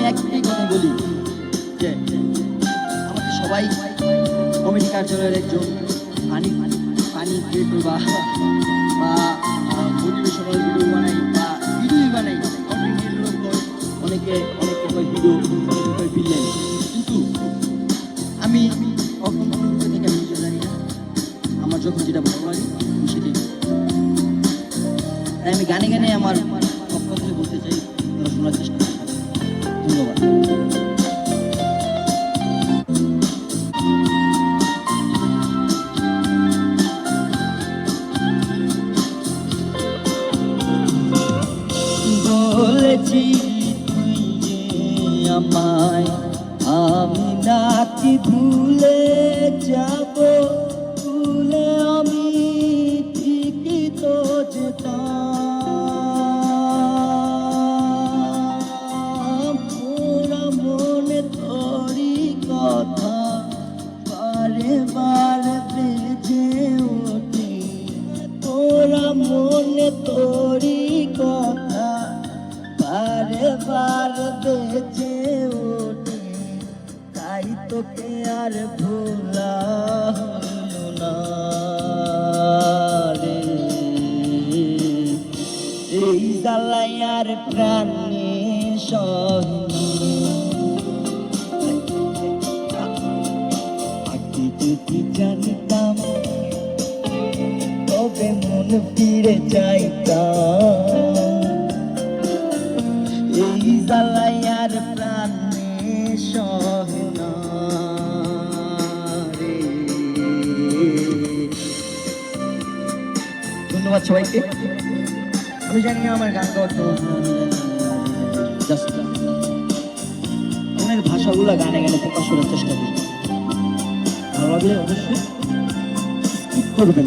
আমি একটাই কথা বলি যে আমাদের সবাই কমিটি কার্যালয়ের একজন পানি পানি ক্রিয়েটর বা মোটিভেশনাল ভিডিও বানাই বা ভিডিও বানাই কন্টেন্ট ক্রিয়েটর অনেকে ভিডিও অনেকে ভিলেন, কিন্তু আমি কখন থেকে আমি নিজে জানি না। আমার যখন যেটা ভালো লাগে আমি সেটাই, তাই আমি গানে গানে আমার সব কথাই বলতে চাই, তারা শোনার চেষ্টা করি। ধন্যবাদ। বলেছি তুই যে আমায়, আমি নাকি ভুলে যাব, ভুলে আমি ঠিকই তো যেতাম। পুরা মনে তোরই কথা বারে বারে বেজে ওঠে, তোরা মনে তোরই কথা বারে বারে বেজে ওঠে, তাই তোকে আর ভোলা হলো না রে। এই জ্বালাই আর প্রাণে সহে আগে যদি জানতাম তবে মন ফিরে যাইতাম। এই জ্বালাই আর প্রাণে সহে না রে। ধন্যবাদ সবাইকে। আমি জানি আমার গান গাওয়ার মনের ভাষাগুলো গানে গানে প্রকাশ করার চেষ্টা করি। ভালো লাগলে অবশ্যই করবেন।